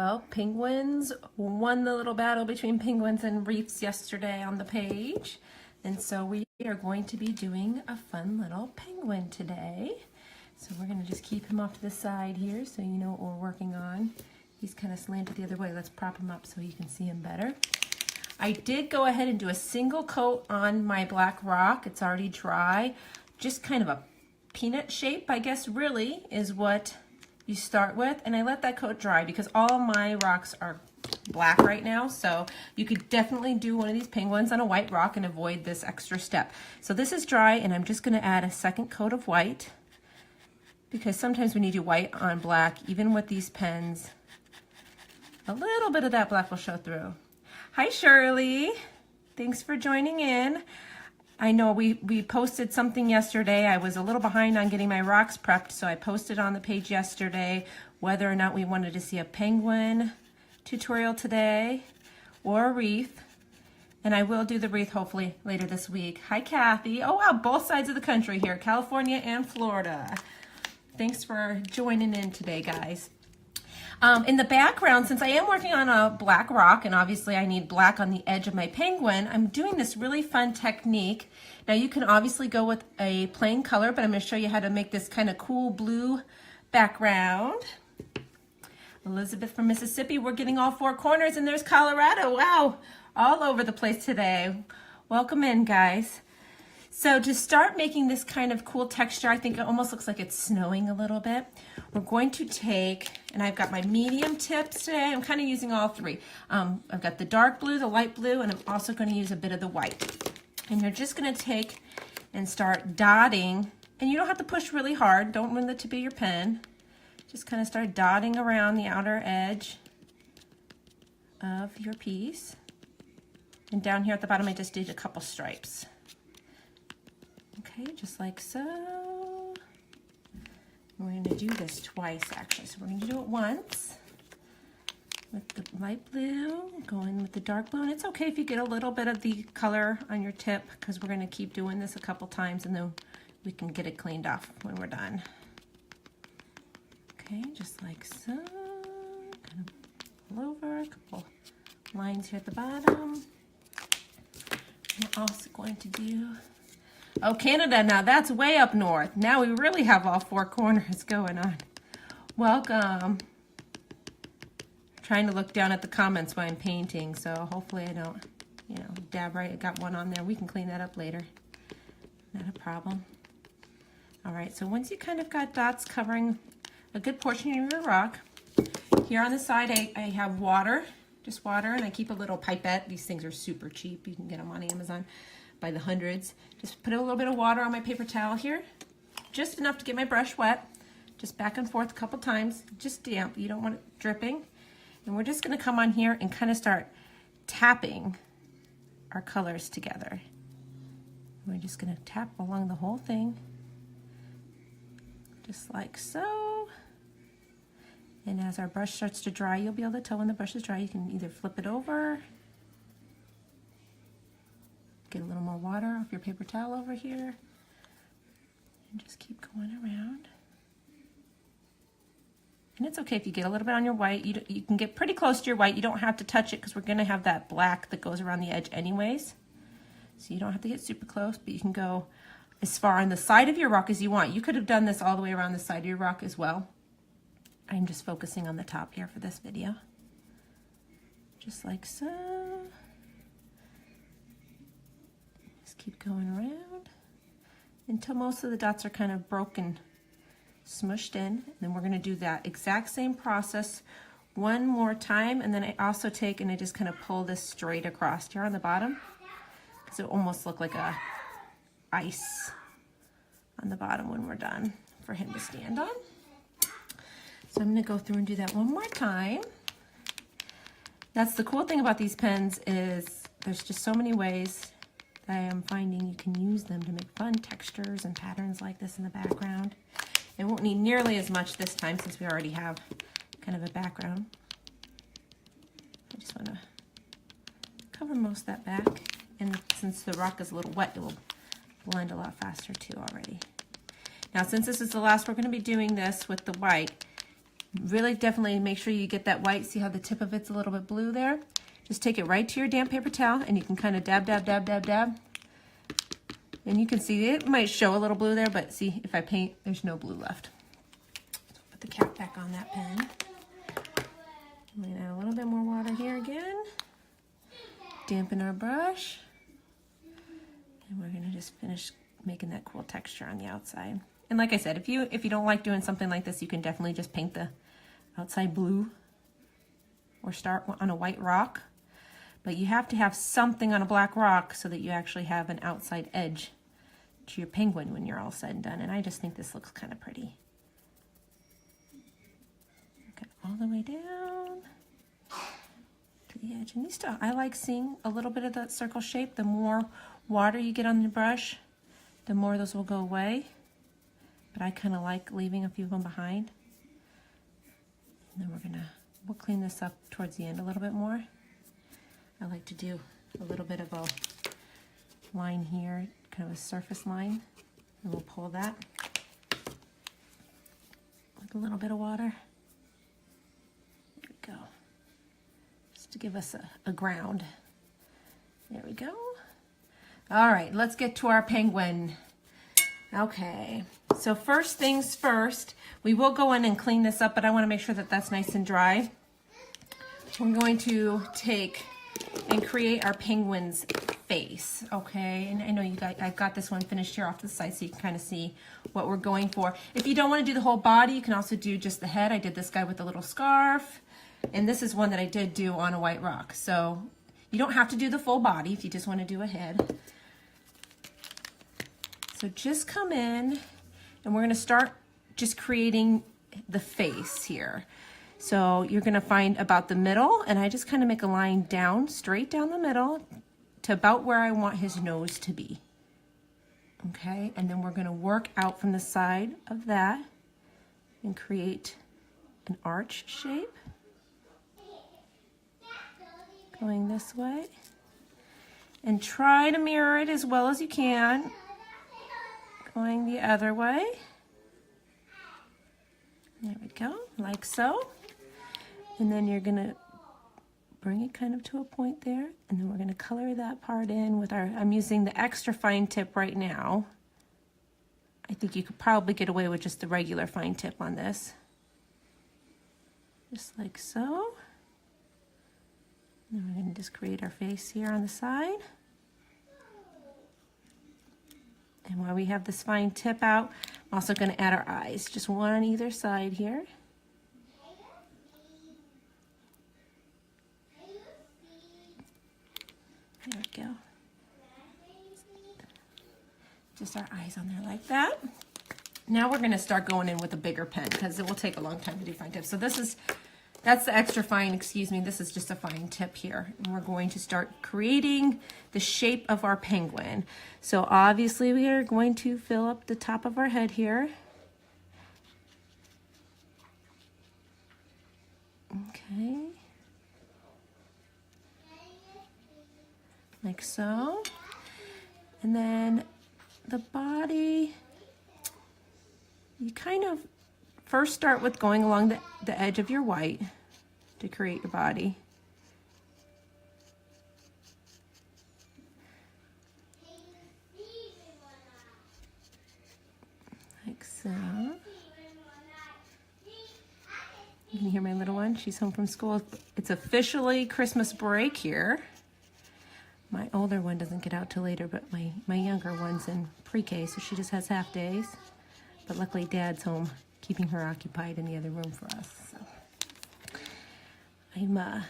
Well, penguins won the little battle between penguins and reefs yesterday on the page. And so we are going to be doing a fun little penguin today. So we're going to just keep him off to the side here so you know what we're working on. He's kind of slanted the other way. Let's prop him up so you can see him better. I did go ahead and do a single coat on my black rock. It's already dry. Just kind of a peanut shape, I guess, really is what you start with. And I let that coat dry because all my rocks are black right now. So you could definitely do one of these penguins on a white rock and avoid this extra step. So this is dry, and I'm just going to add a second coat of white because sometimes when you do white on black, even with these pens, a little bit of that black will show through. Hi, Shirley. Thanks for joining in. I know we posted something yesterday. I was a little behind on getting my rocks prepped, so I posted on the page yesterday whether or not we wanted to see a penguin tutorial today or a wreath. And I will do the wreath hopefully later this week. Hi, Kathy. Oh, wow, both sides of the country here, California and Florida. Thanks for joining in today, guys. In the background, since I am working on a black rock, and obviously I need black on the edge of my penguin, I'm doing this really fun technique. Now you can obviously go with a plain color, but I'm going to show you how to make this kind of cool blue background. Elizabeth from Mississippi, we're getting all four corners, and there's Colorado. Wow, all over the place today. Welcome in, guys. So to start making this kind of cool texture, I think it almost looks like it's snowing a little bit. We're going to take, and I've got my medium tips today. I'm kind of using all three. I've got the dark blue, the light blue, and I'm also going to use a bit of the white. And you're just going to take and start dotting, and you don't have to push really hard. Don't ruin the tip of your pen. Just kind of start dotting around the outer edge of your piece. And down here at the bottom, I just did a couple stripes. Okay, just like so. We're going to do this twice, actually. So we're going to do it once with the light blue, going with the dark blue. And it's okay if you get a little bit of the color on your tip because we're going to keep doing this a couple times and then we can get it cleaned off when we're done. Okay, just like so. Kind of pull over, a couple lines here at the bottom. We're also going to do... Oh, Canada, now that's way up north. Now we really have all four corners going on. Welcome. Trying to look down at the comments while I'm painting, so hopefully I don't, dab right. I got one on there. We can clean that up later. Not a problem. All right, so once you kind of got dots covering a good portion of your rock, here on the side I have water, just water, and I keep a little pipette. These things are super cheap. You can get them on Amazon by the hundreds. Just put a little bit of water on my paper towel here, just enough to get my brush wet, just back and forth a couple times, just damp. You don't want it dripping. And we're just gonna come on here and kind of start tapping our colors together. We're just gonna tap along the whole thing, just like so. And as our brush starts to dry, you'll be able to tell when the brush is dry. You can either flip it over, get a little more water off your paper towel over here, and just keep going around. And it's okay if you get a little bit on your white. You can get pretty close to your white. You don't have to touch it because we're going to have that black that goes around the edge anyways. So you don't have to get super close, but you can go as far on the side of your rock as you want. You could have done this all the way around the side of your rock as well. I'm just focusing on the top here for this video. Just like so. Keep going around until most of the dots are kind of broken, smushed in. And then we're going to do that exact same process one more time. And then I also take and I just kind of pull this straight across here on the bottom because it almost look like a ice on the bottom when we're done for him to stand on. So I'm going to go through and do that one more time. That's the cool thing about these pens is there's just so many ways I am finding you can use them to make fun textures and patterns like this in the background. It won't need nearly as much this time since we already have kind of a background. I just want to cover most of that back, and since the rock is a little wet, it will blend a lot faster too already. Now since this is the last we're going to be doing this with the white, Really definitely make sure you get that white. See how the tip of it's a little bit blue there? Just take it right to your damp paper towel and you can kind of dab, dab, dab, dab, dab. And you can see it might show a little blue there, but see if I paint, there's no blue left. So put the cap back on that pen. I'm gonna add a little bit more water here again. Dampen our brush. And we're gonna just finish making that cool texture on the outside. And like I said, if you don't like doing something like this, you can definitely just paint the outside blue or start on a white rock. But you have to have something on a black rock so that you actually have an outside edge to your penguin when you're all said and done. And I just think this looks kind of pretty. Okay, all the way down to the edge. And I like seeing a little bit of that circle shape. The more water you get on the brush, the more those will go away. But I kind of like leaving a few of them behind. And then we'll clean this up towards the end a little bit more. I like to do a little bit of a line here, kind of a surface line. And we'll pull that with a little bit of water. There we go. Just to give us a ground. There we go. All right, let's get to our penguin. Okay, so first things first, we will go in and clean this up, but I want to make sure that that's nice and dry. We're going to take and create our penguin's face, okay? And I know you guys, I've got this one finished here off to the side so you can kind of see what we're going for. If you don't want to do the whole body, you can also do just the head. I did this guy with a little scarf, and this is one that I did do on a white rock. So you don't have to do the full body if you just want to do a head. So just come in and we're going to start just creating the face here. So you're going to find about the middle, and I just kind of make a line down, straight down the middle to about where I want his nose to be. Okay, and then we're going to work out from the side of that and create an arch shape. Going this way. And try to mirror it as well as you can. Going the other way. There we go, like so. And then you're gonna bring it kind of to a point there, and then we're gonna color that part in with I'm using the extra fine tip right now. I think you could probably get away with just the regular fine tip on this. Just like so. And then we're gonna just create our face here on the side. And while we have this fine tip out, I'm also going to add our eyes, just one on either side here. There we go. Just our eyes on there like that. Now we're going to start going in with a bigger pen because it will take a long time to do fine tips. So that's the extra fine, excuse me, this is just a fine tip here. And we're going to start creating the shape of our penguin. So obviously we are going to fill up the top of our head here. Okay. Like so. And then the body, you kind of first start with going along the edge of your white to create your body. Like so. You can hear my little one, she's home from school. It's officially Christmas break here. My older one doesn't get out till later, but my younger one's in pre-K, so she just has half days. But luckily Dad's home, keeping her occupied in the other room for us. So I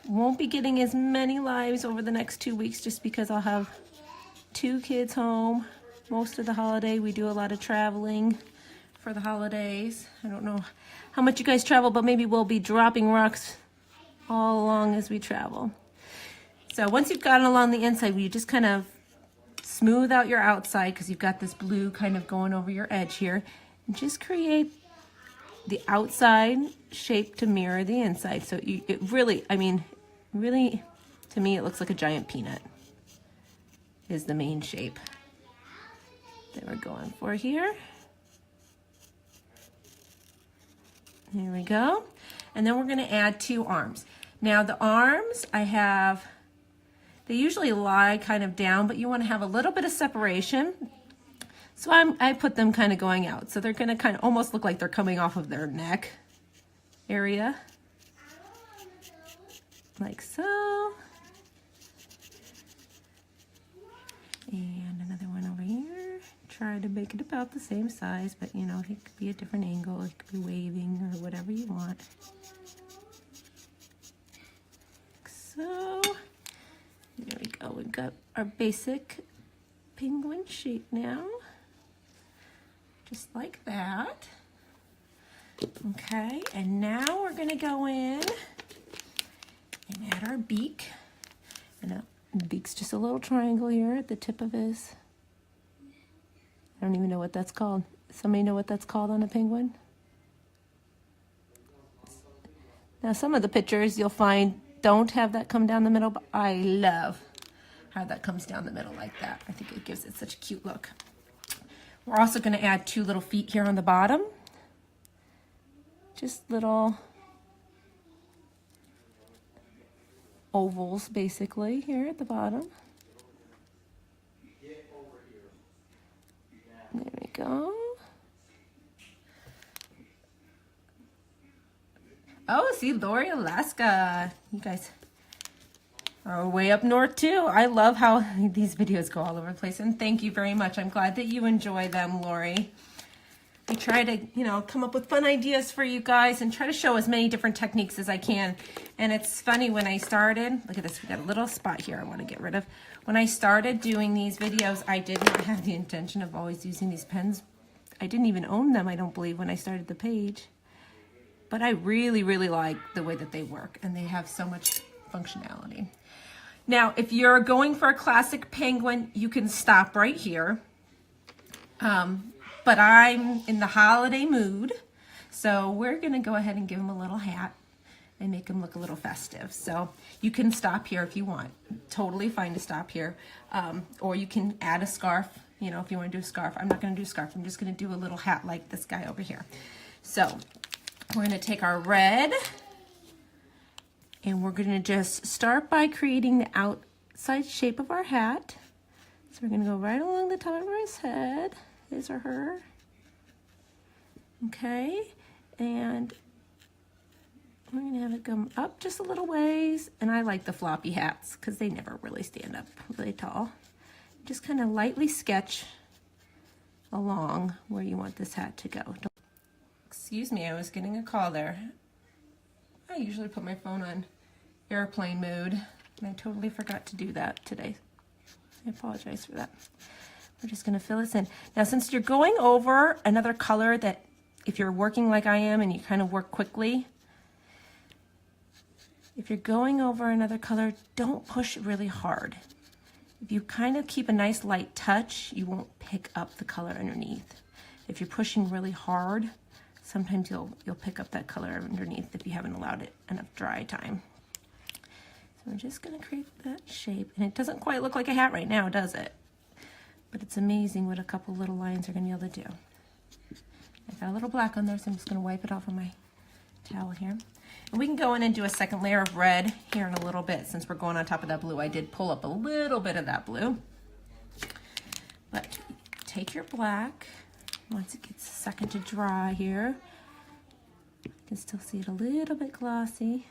won't be getting as many lives over the next 2 weeks just because I'll have 2 kids home most of the holiday. We do a lot of traveling for the holidays. I don't know how much you guys travel, but maybe we'll be dropping rocks all along as we travel. So once you've gotten along the inside, you just kind of smooth out your outside because you've got this blue kind of going over your edge here. And just create the outside shape to mirror the inside. So it really, to me, it looks like a giant peanut is the main shape that we're going for here. There we go. And then we're going to add 2 arms. Now the arms they usually lie kind of down, but you want to have a little bit of separation. So I put them kind of going out. So they're going to kind of almost look like they're coming off of their neck area. Like so. And another one over here. Try to make it about the same size, but you know, it could be a different angle. It could be waving or whatever you want. Like so. There we go. We've got our basic penguin shape now. Just like that. Okay, and now we're going to go in and add our beak. And the beak's just a little triangle here at the tip of his. I don't even know what that's called. Somebody know what that's called on a penguin? Now some of the pictures you'll find don't have that come down the middle, but I love how that comes down the middle like that. I think it gives it such a cute look. We're also going to add 2 little feet here on the bottom. Just little ovals basically here at the bottom. There we go. Oh, see, Lori, Alaska. You guys are way up north too. I love how these videos go all over the place, and thank you very much. I'm glad that you enjoy them, Lori. I try to, you know, come up with fun ideas for you guys and try to show as many different techniques as I can. And it's funny, when I started, look at this, we got a little spot here I want to get rid of. When I started doing these videos, I did not have the intention of always using these pens. I didn't even own them, I don't believe, when I started the page. But I really, really like the way that they work, and they have so much functionality. Now, if you're going for a classic penguin, you can stop right here. But I'm in the holiday mood, so we're gonna go ahead and give him a little hat and make him look a little festive. So you can stop here if you want. Totally fine to stop here. Or you can add a scarf, you know, if you wanna do a scarf. I'm not gonna do a scarf, I'm just gonna do a little hat like this guy over here. So we're gonna take our red, and we're gonna just start by creating the outside shape of our hat. So we're gonna go right along the top of his head, his or her. Okay, and we're gonna have it come up just a little ways, and I like the floppy hats because they never really stand up really tall. Just kind of lightly sketch along where you want this hat to go. Excuse me, I was getting a call there. I usually put my phone on airplane mode, and I totally forgot to do that today. I apologize for that. We're just gonna fill this in. Now, since you're going over another color that, if you're working like I am and you kind of work quickly, if you're going over another color, don't push really hard. If you kind of keep a nice light touch, you won't pick up the color underneath. If you're pushing really hard, sometimes you'll pick up that color underneath if you haven't allowed it enough dry time. So we're just gonna create that shape, and it doesn't quite look like a hat right now, does it? But it's amazing what a couple little lines are gonna be able to do. I got a little black on there, so I'm just gonna wipe it off on my towel here. And we can go in and do a second layer of red here in a little bit. Since we're going on top of that blue, I did pull up a little bit of that blue. But take your black, once it gets a second to dry here, you can still see it a little bit glossy.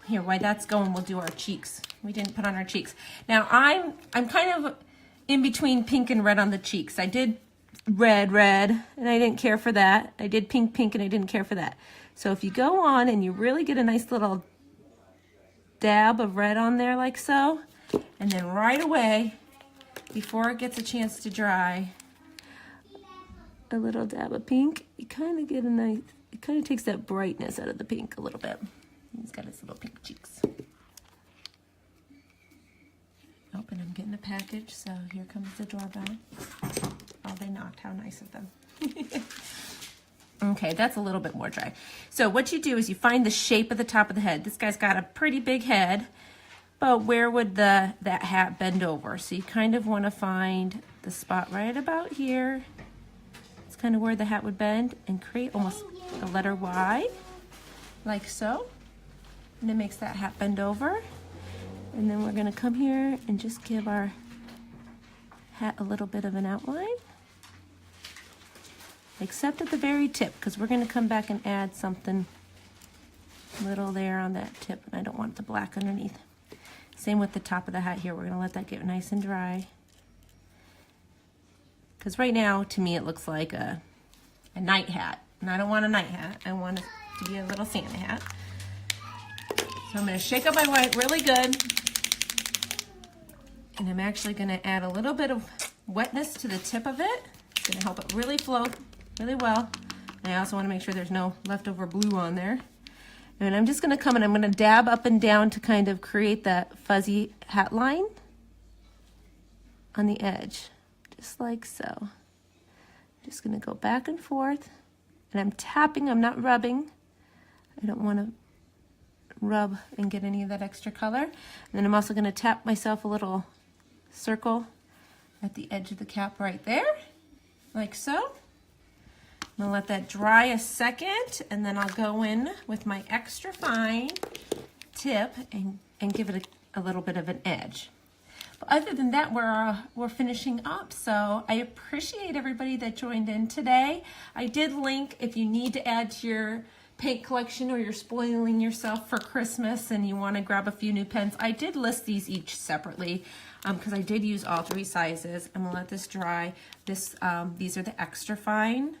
Here, while that's going, we'll do our cheeks. We didn't put on our cheeks. Now, I'm kind of in between pink and red on the cheeks. I did red, and I didn't care for that. I did pink, and I didn't care for that. So if you go on and you really get a nice little dab of red on there like so, and then right away, before it gets a chance to dry, a little dab of pink, you kind of get a nice, it kind of takes that brightness out of the pink a little bit. He's got his little pink cheeks. Oh, and I'm getting a package, so here comes the doorbell. Oh, they knocked. How nice of them. Okay, that's a little bit more dry. So what you do is you find the shape of the top of the head. This guy's got a pretty big head, but where would that hat bend over? So you kind of want to find the spot right about here. It's kind of where the hat would bend, and create almost the letter Y, like so. And it makes that hat bend over. And then we're gonna come here and just give our hat a little bit of an outline. Except at the very tip, because we're gonna come back and add something little there on that tip, and I don't want the black underneath. Same with the top of the hat here. We're gonna let that get nice and dry. Because right now, to me, it looks like a night hat. And I don't want a night hat. I want it to be a little Santa hat. So I'm gonna shake up my white really good. And I'm actually gonna add a little bit of wetness to the tip of it. It's gonna help it really float really well. And I also wanna make sure there's no leftover blue on there. And I'm just gonna come and I'm gonna dab up and down to kind of create that fuzzy hat line on the edge, just like so. Just gonna go back and forth, and I'm tapping, I'm not rubbing. I don't wanna rub and get any of that extra color. And then I'm also gonna tap myself a little circle at the edge of the cap right there, like so. I'm gonna let that dry a second, and then I'll go in with my extra fine tip and give it a little bit of an edge. But other than that, we're finishing up. So I appreciate everybody that joined in today. I did link if you need to add to your paint collection or you're spoiling yourself for Christmas and you want to grab a few new pens. I did list these each separately because I did use all 3 sizes. I'm gonna let this dry. These are the extra fine.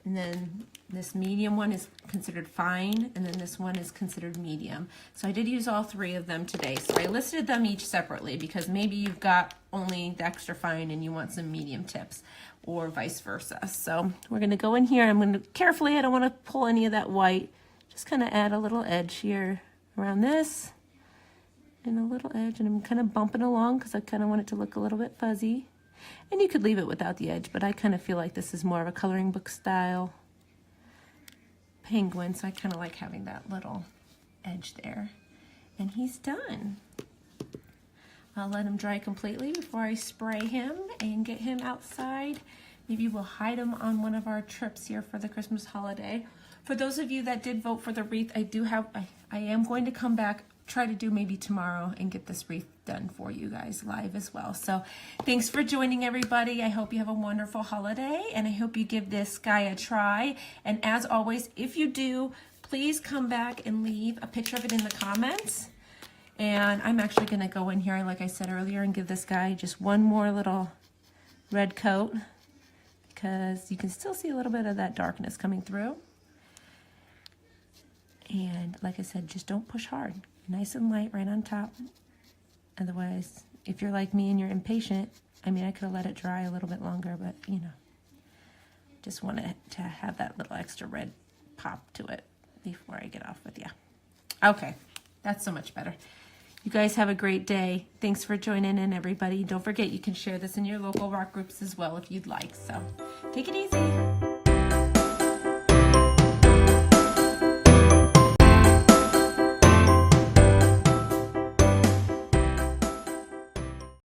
And then this medium one is considered fine, and then this one is considered medium. So I did use all 3 of them today. So I listed them each separately because maybe you've got only the extra fine and you want some medium tips, or vice versa. So we're gonna go in here. I'm gonna carefully, I don't wanna pull any of that white, just kinda add a little edge here around this, and a little edge, and I'm kinda bumping along because I kinda want it to look a little bit fuzzy. And you could leave it without the edge, but I kind of feel like this is more of a coloring book style penguin, so I kind of like having that little edge there. And he's done. I'll let him dry completely before I spray him and get him outside. Maybe we'll hide him on one of our trips here for the Christmas holiday. For those of you that did vote for the wreath, I am going to come back, try to do maybe tomorrow, and get this wreath done for you guys live as well. So thanks for joining, everybody. I hope you have a wonderful holiday, and I hope you give this guy a try. And as always, if you do, please come back and leave a picture of it in the comments. And I'm actually gonna go in here, like I said earlier, and give this guy just one more little red coat, because you can still see a little bit of that darkness coming through. And like I said, just don't push hard. Nice and light right on top. Otherwise, if you're like me and you're impatient, I mean, I could have let it dry a little bit longer, but you know, just wanted to have that little extra red pop to it before I get off with you. Okay, that's so much better. You guys have a great day. Thanks for joining in, everybody. Don't forget, you can share this in your local rock groups as well if you'd like. So take it easy.